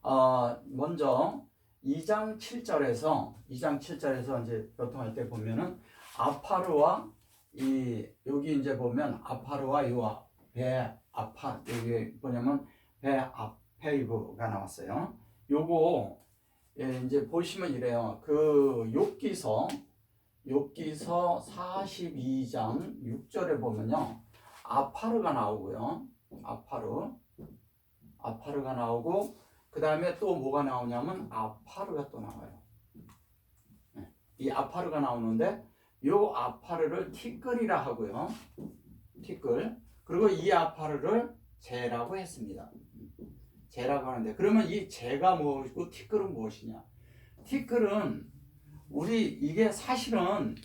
먼저 2장 7절에서 이제 교통할 때 보면은 아파르와 여기 이제 보면 아파르와 요 배 아파 여기 뭐냐면 배 아페이브가 나왔어요. 요거 이제 보시면 이래요. 그 욥기서 42장 6절에 보면요. 아파르가 나오고요. 아파르가 나오고 그 다음에 또 뭐가 나오냐면 아파르가 또 나와요. 이 아파르가 나오는데 요 아파르를 티끌이라 하고요. 티끌. 그리고 이 아파르를 재라고 했습니다. 재라고 하는데 그러면 이 재가 뭐고 티끌은 무엇이냐? 티끌은 이게 사실은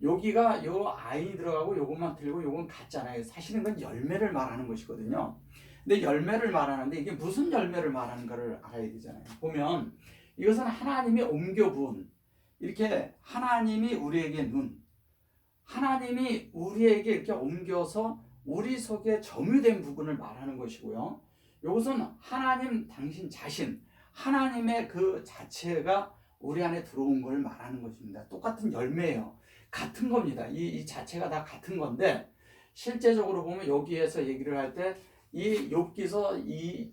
여기가 요 아인이 들어가고 요것만 틀리고 요건 같잖아요. 사실은 그건 열매를 말하는 것이거든요. 근데 열매를 말하는데 이게 무슨 열매를 말하는가를 알아야 되잖아요. 보면 이것은 하나님이 옮겨부은 이렇게 하나님이 우리에게 하나님이 우리에게 이렇게 옮겨서 우리 속에 점유된 부분을 말하는 것이고요. 이것은 하나님 당신 자신, 하나님의 그 자체가 우리 안에 들어온 걸 말하는 것입니다. 똑같은 열매예요. 같은 겁니다. 이 자체가 다 같은 건데 실제적으로 보면 여기에서 얘기를 할 때 이 욥기서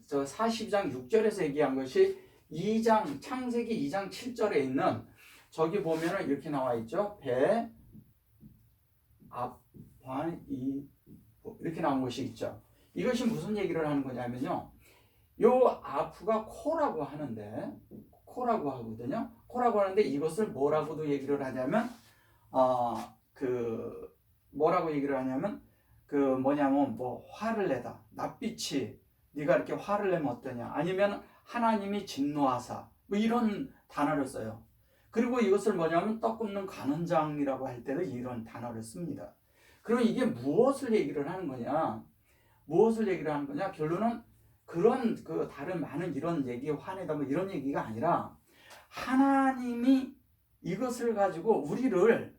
40장 6절에서 얘기한 것이 창세기 2장 7절에 있는 저기 보면은 이렇게 나와 있죠. 배, 이렇게 나온 것이 있죠. 이것이 무슨 얘기를 하는 거냐면요. 요 아프가 코라고 하거든요. 코라고 하는데 이것을 뭐라고도 얘기를 하냐면 뭐라고 얘기를 하냐면 뭐 화를 내다. 낯빛이 네가 이렇게 화를 내면 어떠냐? 아니면 하나님이 진노하사 뭐 이런 단어를 써요. 그리고 이것을 뭐냐면 떡 굽는 관원장이라고 할 때도 이런 단어를 씁니다. 그러면 이게 무엇을 얘기를 하는 거냐? 결론은 그런 다른 많은 이런 얘기 화내다 뭐 이런 얘기가 아니라 하나님이 이것을 가지고 우리를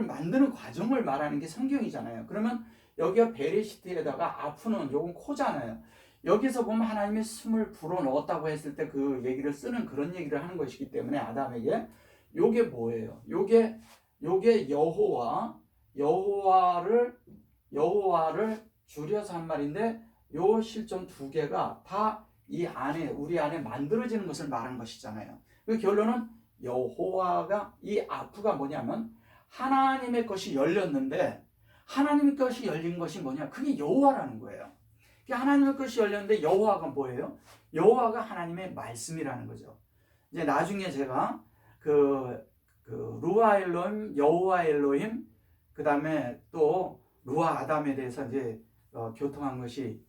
만드는 과정을 말하는 게 성경이잖아요. 그러면 여기가 베레시트에다가 아프는 요건 코잖아요. 여기서 보면 하나님이 숨을 불어넣었다고 했을 때 그 얘기를 쓰는 그런 얘기를 하는 것이기 때문에 아담에게 요게 뭐예요? 요게 여호와를 줄여서 한 말인데 요 실존 두 개가 다 이 안에 우리 안에 만들어지는 것을 말하는 것이잖아요. 그 결론은 여호와가 이 아프가 뭐냐면 하나님의 것이 열렸는데 하나님의 것이 열린 것이 뭐냐? 그게 여호와라는 거예요. 하나님의 것이 열렸는데 여호와가 뭐예요? 여호와가 하나님의 말씀이라는 거죠. 이제 나중에 제가 루아 엘로힘, 여호와 엘로힘, 그 다음에 또 루아 아담에 대해서 이제 교통한 것이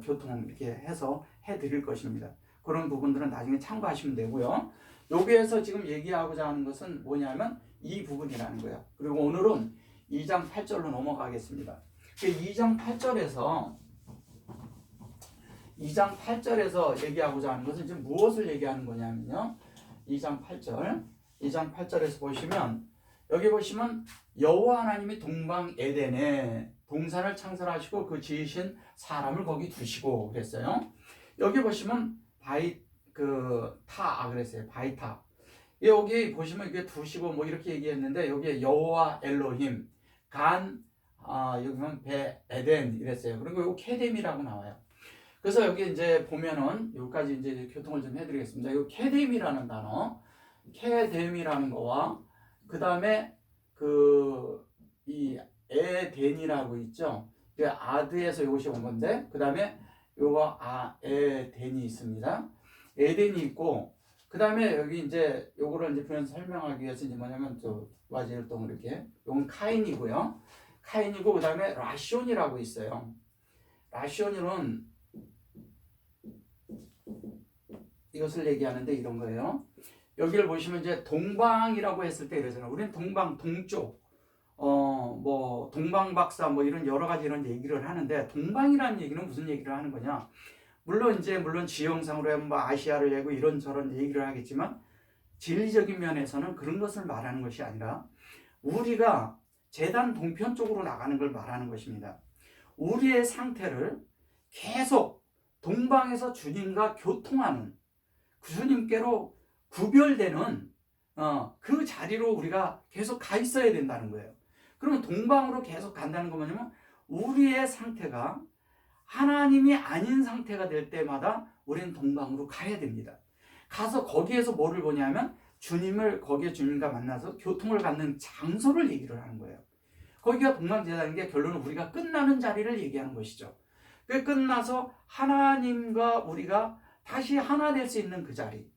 교통 이렇게 해서 해드릴 것입니다. 그런 부분들은 나중에 참고하시면 되고요. 여기에서 지금 얘기하고자 하는 것은 뭐냐면 이 부분이라는 거예요. 그리고 오늘은 2장 8절로 넘어가겠습니다. 2장 8절에서 얘기하고자 하는 것은 지금 무엇을 얘기하는 거냐면요. 2장 8절에서 보시면 여기 보시면 여호와 하나님이 동방 에덴에 동산을 창설하시고 그 지으신 사람을 거기 두시고 그랬어요. 여기 보시면 그랬어요. 바이타. 여기 보시면 이게 두시고 뭐 이렇게 얘기했는데 여기에 여호와 엘로힘 여기는 배 에덴 이랬어요. 그리고 요 케뎀이라고 나와요. 그래서 여기 이제 보면은 여기까지 이제 교통을 좀 해드리겠습니다. 이 케뎀이라는 거와 그 다음에 이 에덴이라고 있죠. 아드에서 이것이 온 건데 그 다음에 요거 에덴이 있습니다. 에덴이 있고 그 다음에 여기 이제 요거를 이제 그냥 설명하기 위해서 이제 뭐냐면 와지일동 이렇게 요건 카인이고요. 그 다음에 라시온이라고 있어요. 라시온은 이것을 얘기하는데 이런 거예요. 여기를 보시면 이제 동방이라고 했을 때 이러잖아요. 우리는 동방, 동쪽, 뭐 동방박사 뭐 이런 여러 가지 이런 얘기를 하는데 동방이라는 얘기는 무슨 얘기를 하는 거냐? 물론 지형상으로 하면 뭐 아시아를 얘고 이런저런 얘기를 하겠지만 진리적인 면에서는 그런 것을 말하는 것이 아니라 우리가 제단 동편 쪽으로 나가는 걸 말하는 것입니다. 우리의 상태를 계속 동방에서 주님과 교통하는 주님께로 구별되는 그 자리로 우리가 계속 가 있어야 된다는 거예요. 그러면 동방으로 계속 간다는 건 뭐냐면 우리의 상태가 하나님이 아닌 상태가 될 때마다 우리는 동방으로 가야 됩니다. 가서 거기에서 뭐를 보냐면 거기에 주님과 만나서 교통을 갖는 장소를 얘기를 하는 거예요. 거기가 동방제사인 게 결론은 우리가 끝나는 자리를 얘기하는 것이죠. 그 끝나서 하나님과 우리가 다시 하나 될 수 있는 그 자리,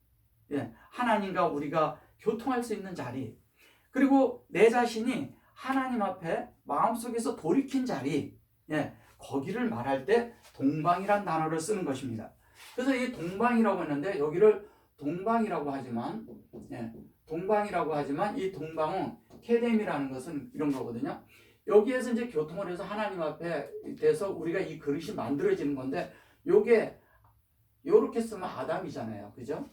하나님과 우리가 교통할 수 있는 자리, 그리고 내 자신이 하나님 앞에 마음속에서 돌이킨 자리, 거기를 말할 때 동방이란 단어를 쓰는 것입니다. 그래서 이 동방이라고 했는데 여기를 동방이라고 하지만 이 동방은 케뎀이라는 것은 이런 거거든요. 여기에서 이제 교통을 해서 하나님 앞에 대해서 우리가 이 그릇이 만들어지는 건데 요게 요렇게 쓰면 아담이잖아요. 그죠?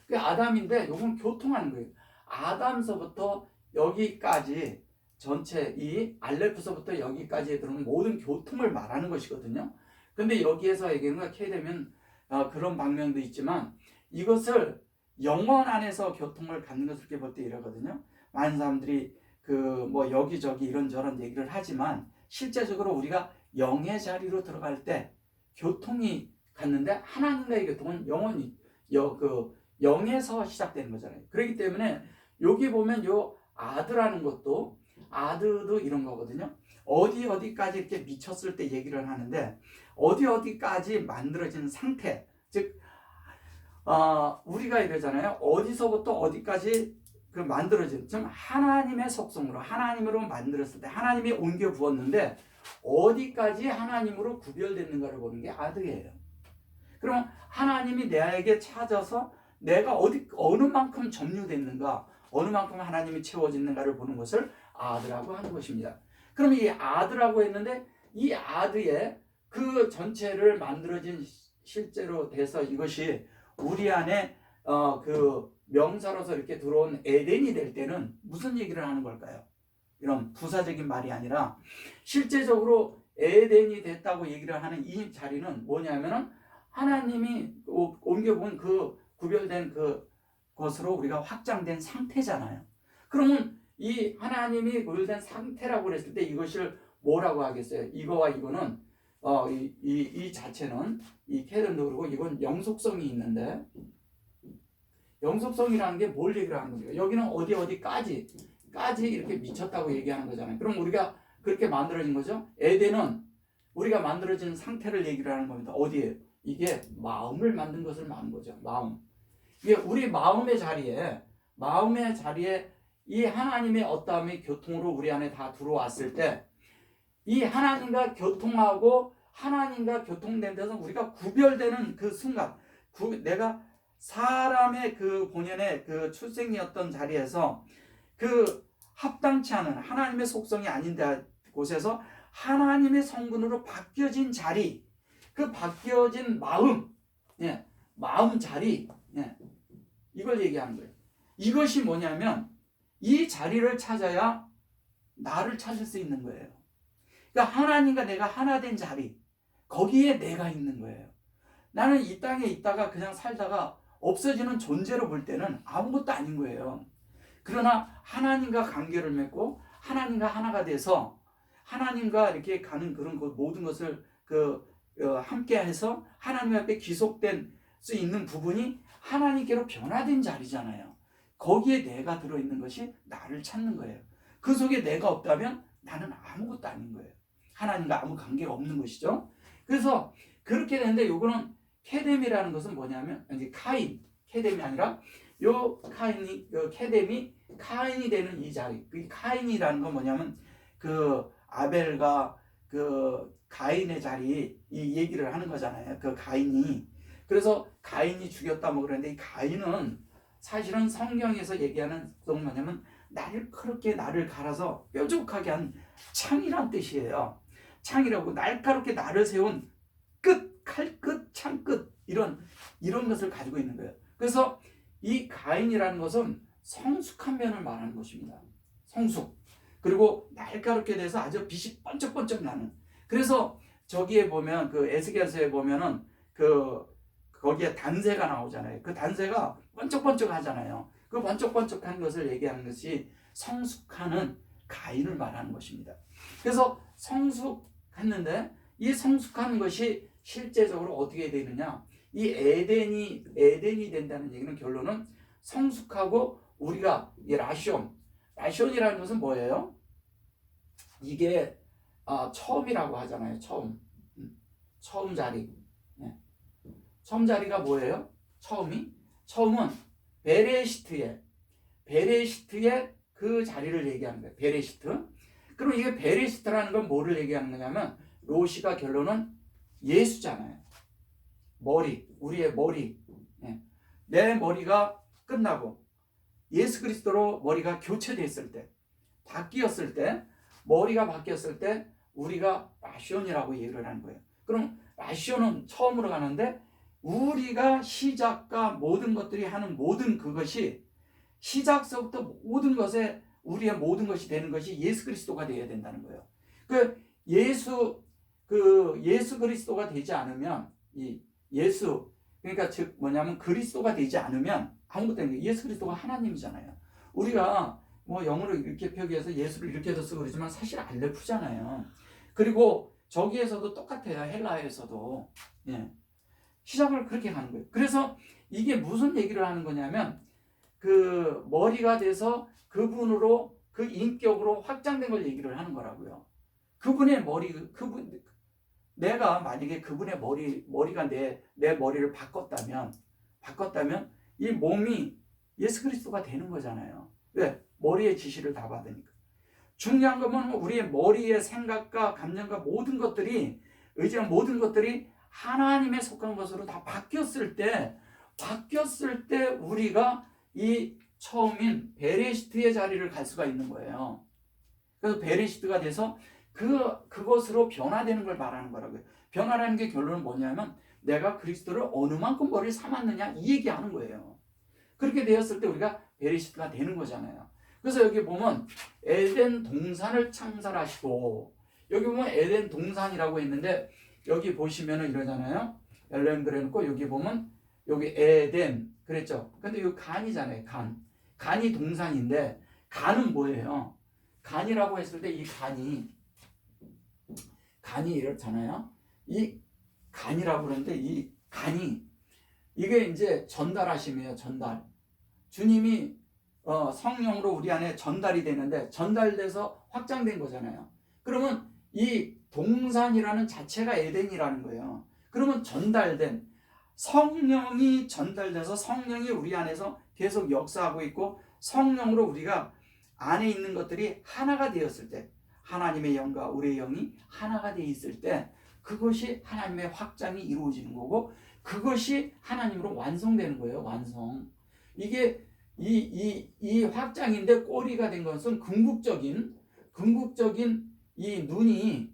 그 아담인데 요건 교통하는 거예요. 아담서부터 여기까지 전체 이 알레프서부터 여기까지에 들어오는 모든 교통을 말하는 것이거든요. 근데 여기에서 얘기하는 거 케뎀은 그런 방면도 있지만 이것을 영혼 안에서 교통을 갖는 것을 이렇게 볼 때 이러거든요. 많은 사람들이 뭐 여기저기 이런저런 얘기를 하지만 실제적으로 우리가 영의 자리로 들어갈 때 교통이 갔는데 하나님과의 교통은 영혼이 영에서 시작되는 거잖아요. 그렇기 때문에 여기 보면 요 아드라는 것도 아드도 이런 거거든요. 어디까지 이렇게 미쳤을 때 얘기를 하는데 어디까지 만들어진 상태, 즉 우리가 이러잖아요. 어디서부터 어디까지 만들어진, 좀 하나님의 속성으로 하나님으로 만들었을 때 하나님이 옮겨 부었는데 어디까지 하나님으로 구별됐는가를 보는 게 아드예요. 그럼 하나님이 내게 찾아서 내가 어느 만큼 점유됐는가, 어느 만큼 하나님이 채워졌는가를 보는 것을 아드라고 하는 것입니다. 그럼 이 아드라고 했는데 이 아드의 그 전체를 만들어진 실제로 돼서 이것이 우리 안에 그 명사로서 이렇게 들어온 에덴이 될 때는 무슨 얘기를 하는 걸까요? 이런 부사적인 말이 아니라 실제적으로 에덴이 됐다고 얘기를 하는 이 자리는 뭐냐면은 하나님이 옮겨본 그 구별된 그 것으로 우리가 확장된 상태잖아요. 그러면 이 하나님이 구별된 상태라고 그랬을 때 이것을 뭐라고 하겠어요? 이거와 이거는 이 자체는 이 케뎀도 그러고 이건 영속성이 있는데 영속성이라는 게 뭘 얘기를 하는 겁니까? 여기는 어디까지 이렇게 미쳤다고 얘기하는 거잖아요. 그럼 우리가 그렇게 만들어진 거죠. 에덴은 우리가 만들어진 상태를 얘기를 하는 겁니다. 어디에? 이게 마음을 만든 것을 말하는 거죠. 마음. 이게 우리 마음의 자리에 이 하나님의 어떠함이 교통으로 우리 안에 다 들어왔을 때 이 하나님과 교통하고 하나님과 교통된 데서 우리가 구별되는 그 순간, 내가 사람의 그 본연의 그 출생이었던 자리에서 그 합당치 않은 하나님의 속성이 아닌 곳에서 하나님의 성분으로 바뀌어진 자리, 그 바뀌어진 마음, 마음 자리, 이걸 얘기하는 거예요. 이것이 뭐냐면 이 자리를 찾아야 나를 찾을 수 있는 거예요. 그러니까 하나님과 내가 하나 된 자리, 거기에 내가 있는 거예요. 나는 이 땅에 있다가 그냥 살다가 없어지는 존재로 볼 때는 아무것도 아닌 거예요. 그러나 하나님과 관계를 맺고 하나님과 하나가 돼서 하나님과 이렇게 가는 그런 모든 것을 함께해서 하나님 앞에 귀속된 수 있는 부분이 하나님께로 변화된 자리잖아요. 거기에 내가 들어있는 것이 나를 찾는 거예요. 그 속에 내가 없다면 나는 아무것도 아닌 거예요. 하나님과 아무 관계가 없는 것이죠. 그래서 그렇게 되는데 요거는 케뎀이라는 것은 뭐냐면 이제 케뎀이 아니라 케뎀이 카인이 되는 이 자리. 그 카인이라는 건 뭐냐면 그 아벨과 그 가인의 자리 이 얘기를 하는 거잖아요. 그 가인이. 그래서 가인이 죽였다 뭐 그러는데 이 가인은 사실은 성경에서 얘기하는 것은 뭐냐면 그렇게 나를 갈아서 뾰족하게 한 창이란 뜻이에요. 창이라고 날카롭게 나를 세운 끝, 칼끝, 창끝 이런 것을 가지고 있는 거예요. 그래서 이 가인이라는 것은 성숙한 면을 말하는 것입니다. 성숙. 그리고 날카롭게 돼서 아주 빛이 번쩍번쩍 나는. 그래서 저기에 보면 그 에스겔서에 보면은 그 거기에 단세가 나오잖아요. 그 단세가 번쩍번쩍 하잖아요. 그 번쩍번쩍한 것을 얘기하는 것이 성숙하는 가인을 말하는 것입니다. 그래서 성숙했는데 이 성숙하는 것이 실제적으로 어떻게 되느냐? 이 에덴이 된다는 얘기는 결론은 성숙하고 우리가 이 라시온이라는 것은 뭐예요? 이게 처음이라고 하잖아요. 처음 자리. 네. 처음 자리가 뭐예요? 처음은 베레시트의 그 자리를 얘기하는 거예요. 베레시트. 그럼 이게 베레시트라는 건 뭐를 얘기하는 거냐면 로시가 결론은 예수잖아요. 우리의 머리. 네. 내 머리가 끝나고 예수 그리스도로 머리가 교체됐을 때, 바뀌었을 때, 머리가 바뀌었을 때 우리가 라시온이라고 얘기를 하는 거예요. 그럼 라시온은 처음으로 가는데 우리가 시작과 모든 것들이 하는 모든 그것이 시작서부터 모든 것에 우리의 모든 것이 되는 것이 예수 그리스도가 되어야 된다는 거예요. 예수 그리스도가 되지 않으면 그러니까 즉 뭐냐면 그리스도가 되지 않으면 아무것도 되는 거예요. 예수 그리스도가 하나님이잖아요. 우리가 뭐 영어로 이렇게 표기해서 예수를 이렇게도 쓰고 그러지만 사실 알레프잖아요. 그리고 저기에서도 똑같아요. 헬라에서도. 예. 시작을 그렇게 가는 거예요. 그래서 이게 무슨 얘기를 하는 거냐면 그 머리가 돼서 그분으로 그 인격으로 확장된 걸 얘기를 하는 거라고요. 그분의 머리, 내가 만약에 그분의 머리가 내 머리를 바꿨다면 이 몸이 예수 그리스도가 되는 거잖아요. 왜? 머리의 지시를 다 받으니까. 중요한 건 우리의 머리의 생각과 감정과 모든 것들이 의지한 모든 것들이 하나님에 속한 것으로 다 바뀌었을 때 우리가 이 처음인 베레시트의 자리를 갈 수가 있는 거예요. 그래서 베레시트가 돼서 그것으로 변화되는 걸 말하는 거라고요. 변화라는 게 결론은 뭐냐면 내가 그리스도를 어느 만큼 머리를 삼았느냐 이 얘기하는 거예요. 그렇게 되었을 때 우리가 베레시트가 되는 거잖아요. 그래서 여기 보면 에덴 동산을 창설하시고, 여기 보면 에덴 동산이라고 했는데 여기 보시면은 이러잖아요. 엘렌 그래놓고 여기 보면 여기 에덴 그랬죠. 근데 여기 간이잖아요. 간이 동산인데 간은 뭐예요? 간이라고 했을 때 이 간이 이렇잖아요. 이 간이라고 그러는데 이 간이 이게 이제 전달하심이에요. 전달. 주님이 성령으로 우리 안에 전달이 되는데 전달돼서 확장된 거잖아요. 그러면 이 동산이라는 자체가 에덴이라는 거예요. 그러면 전달된 성령이 전달돼서 성령이 우리 안에서 계속 역사하고 있고 성령으로 우리가 안에 있는 것들이 하나가 되었을 때 하나님의 영과 우리의 영이 하나가 되어 있을 때 그것이 하나님의 확장이 이루어지는 거고 그것이 하나님으로 완성되는 거예요. 완성. 이게 이 확장인데 꼬리가 된 것은 궁극적인 이 눈이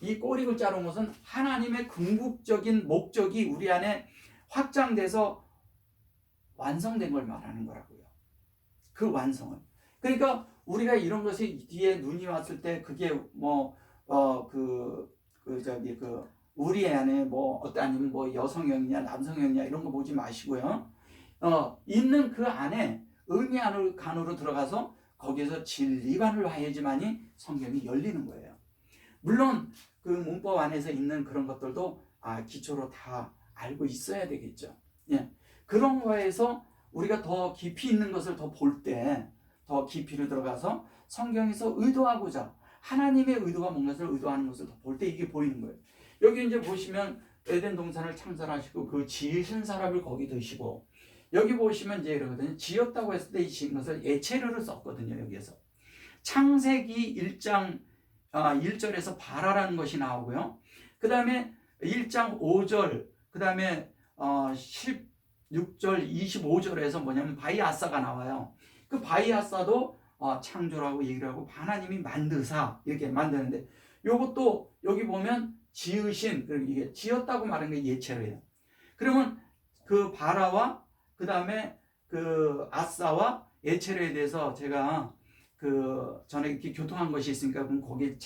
이 꼬리 글자로 것은 하나님의 궁극적인 목적이 우리 안에 확장돼서 완성된 걸 말하는 거라고요. 그 완성을. 그러니까 우리가 이런 것이 뒤에 눈이 왔을 때 그게 우리 안에 아니면 여성형이냐 남성형이냐 이런 거 보지 마시고요. 있는 그 안에 의미 간으로 들어가서 거기에서 진리관을 해야지만이 성경이 열리는 거예요. 물론 그 문법 안에서 있는 그런 것들도 기초로 다 알고 있어야 되겠죠. 예. 그런 거에서 우리가 더 깊이 있는 것을 더 볼 때 더 깊이를 들어가서 성경에서 의도하고자 하나님의 의도가 뭔가를 의도하는 것을 더 볼 때 이게 보이는 거예요. 여기 이제 보시면 에덴 동산을 창설하시고 그 지으신 사람을 거기 두시고 여기 보시면 이제 이러거든요. 지었다고 했을 때 이 지은 것을 예체르를 썼거든요. 여기에서 창세기 1장 1절에서 바라라는 것이 나오고요. 그 다음에 1장 5절 그 다음에 16절 25절에서 뭐냐면 바이아사가 나와요. 그 바이아사도 창조라고 얘기를 하고 하나님이 만드사 이렇게 만드는데 요것도 여기 보면 지으신 이게 지었다고 말하는 게 예체르예요. 그러면 그 바라와 그 다음에 그 아사와 예체르에 대해서 제가 전에 이렇게 교통한 것이 있으니까 그럼 거기에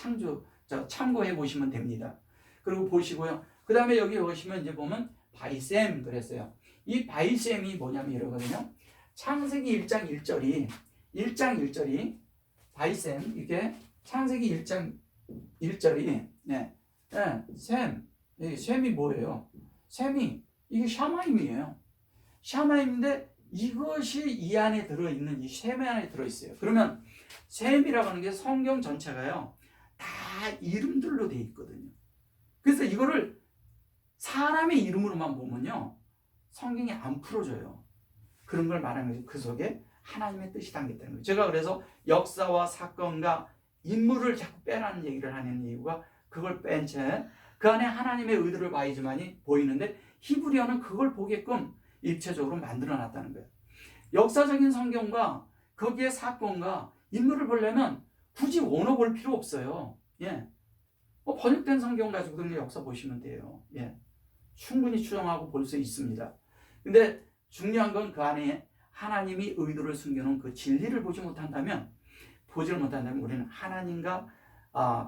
참고해 보시면 됩니다. 그리고 보시고요. 그 다음에 여기 보시면 이제 보면 바이셈 그랬어요. 이 바이셈이 뭐냐면 이러거든요. 창세기 1장 1절이 바이셈, 이게 창세기 1장 1절이 셈이 뭐예요? 셈이 이게 샤마임이에요. 샤마임인데 이것이 이 안에 들어있는 이 셈 안에 들어있어요. 그러면 셈이라고 하는 게 성경 전체가요 다 이름들로 돼 있거든요. 그래서 이거를 사람의 이름으로만 보면요 성경이 안 풀어져요. 그런 걸 말하는 거죠. 그 속에 하나님의 뜻이 담겼다는 거예요. 제가 그래서 역사와 사건과 인물을 자꾸 빼라는 얘기를 하는 이유가 그걸 뺀 채 그 안에 하나님의 의도를 봐야지만이 보이는데 히브리어는 그걸 보게끔 입체적으로 만들어 놨다는 거예요. 역사적인 성경과 거기에 사건과 인물을 보려면 굳이 원어 볼 필요 없어요. 예. 번역된 성경 가지고 그냥 역사 보시면 돼요. 예. 충분히 추정하고 볼 수 있습니다. 근데 중요한 건 그 안에 하나님이 의도를 숨겨놓은 그 진리를 보지 못한다면 우리는 하나님과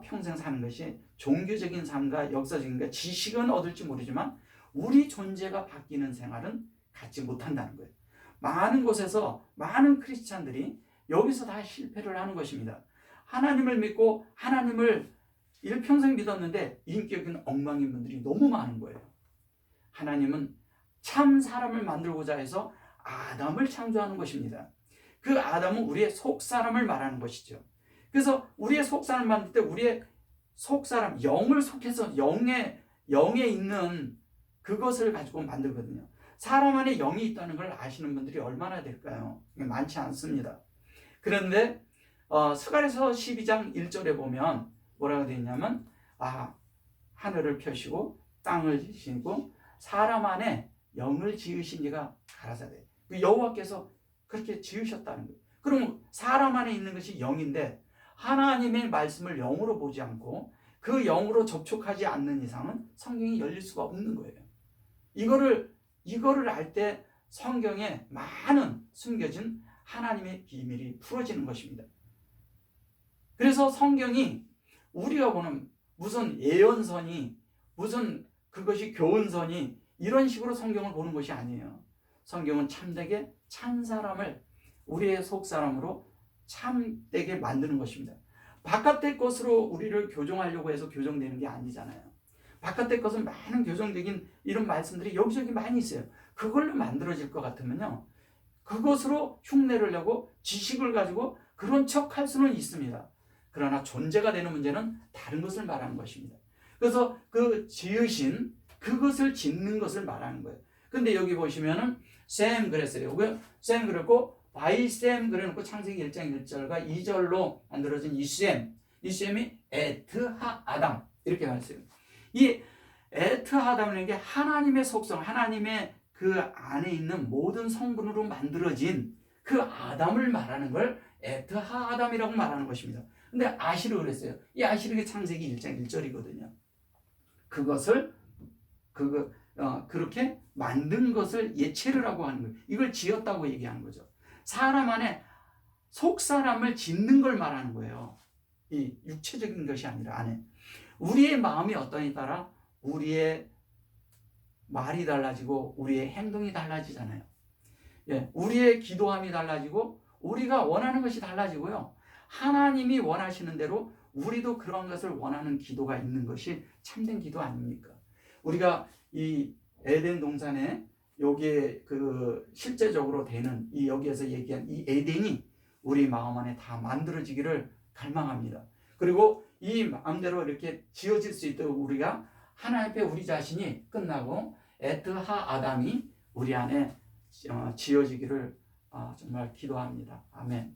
평생 사는 것이 종교적인 삶과 역사적인 것, 지식은 얻을지 모르지만 우리 존재가 바뀌는 생활은 갖지 못한다는 거예요. 많은 곳에서 많은 크리스찬들이 여기서 다 실패를 하는 것입니다. 하나님을 믿고 하나님을 일평생 믿었는데 인격은 엉망인 분들이 너무 많은 거예요. 하나님은 참 사람을 만들고자 해서 아담을 창조하는 것입니다. 그 아담은 우리의 속사람을 말하는 것이죠. 그래서 우리의 속사람을 만들 때 우리의 속사람, 영을 속해서 영에 있는 그것을 가지고 만들거든요. 사람 안에 영이 있다는 걸 아시는 분들이 얼마나 될까요? 많지 않습니다. 그런데 스가랴서 12장 1절에 보면 뭐라고 되어 있냐면 하늘을 펴시고 땅을 지시고 사람 안에 영을 지으신 이가 가라사대. 여호와께서 그렇게 지으셨다는 거예요. 그럼 사람 안에 있는 것이 영인데 하나님의 말씀을 영으로 보지 않고 그 영으로 접촉하지 않는 이상은 성경이 열릴 수가 없는 거예요. 이거를 알 때 성경에 많은 숨겨진 하나님의 비밀이 풀어지는 것입니다. 그래서 성경이 우리가 보는 무슨 예언서니 무슨 그것이 교훈서니 이런 식으로 성경을 보는 것이 아니에요. 성경은 참되게 찬 사람을 우리의 속사람으로 참되게 만드는 것입니다. 바깥의 것으로 우리를 교정하려고 해서 교정되는 게 아니잖아요. 바깥의 것은 많은 교정적인 이런 말씀들이 여기저기 많이 있어요. 그걸로 만들어질 것 같으면요 그것으로 흉내를 내고 지식을 가지고 그런 척 할 수는 있습니다. 그러나 존재가 되는 문제는 다른 것을 말하는 것입니다. 그래서 그 지으신 그것을 짓는 것을 말하는 거예요. 근데 여기 보시면은 셈 그랬어요. 셈 그랬고 바이셈 그래놓고 창세기 1장 1절과 2절로 만들어진 이 셈이 에트하 아담 이렇게 말했어요. 이 에트하 아담이라는 게 하나님의 속성, 하나님의 그 안에 있는 모든 성분으로 만들어진 그 아담을 말하는 걸 에트하 아담이라고 말하는 것입니다. 근데 아시르 그랬어요. 이 아시르가 창세기 1장 1절이거든요. 그것을 그렇게 만든 것을 예체를 하고 하는 거예요. 이걸 지었다고 얘기하는 거죠. 사람 안에 속사람을 짓는 걸 말하는 거예요. 이 육체적인 것이 아니라 안에. 우리의 마음이 어떠냐에 따라 우리의 말이 달라지고 우리의 행동이 달라지잖아요. 예, 우리의 기도함이 달라지고 우리가 원하는 것이 달라지고요. 하나님이 원하시는 대로 우리도 그런 것을 원하는 기도가 있는 것이 참된 기도 아닙니까? 우리가 이 에덴 동산에 여기에 그 실제적으로 되는 이 여기에서 얘기한 이 에덴이 우리 마음 안에 다 만들어지기를 갈망합니다. 그리고 이 마음대로 이렇게 지어질 수 있도록 우리가 하나님 앞에 우리 자신이 끝나고 에트하 아담이 우리 안에 지어지기를 정말 기도합니다. 아멘.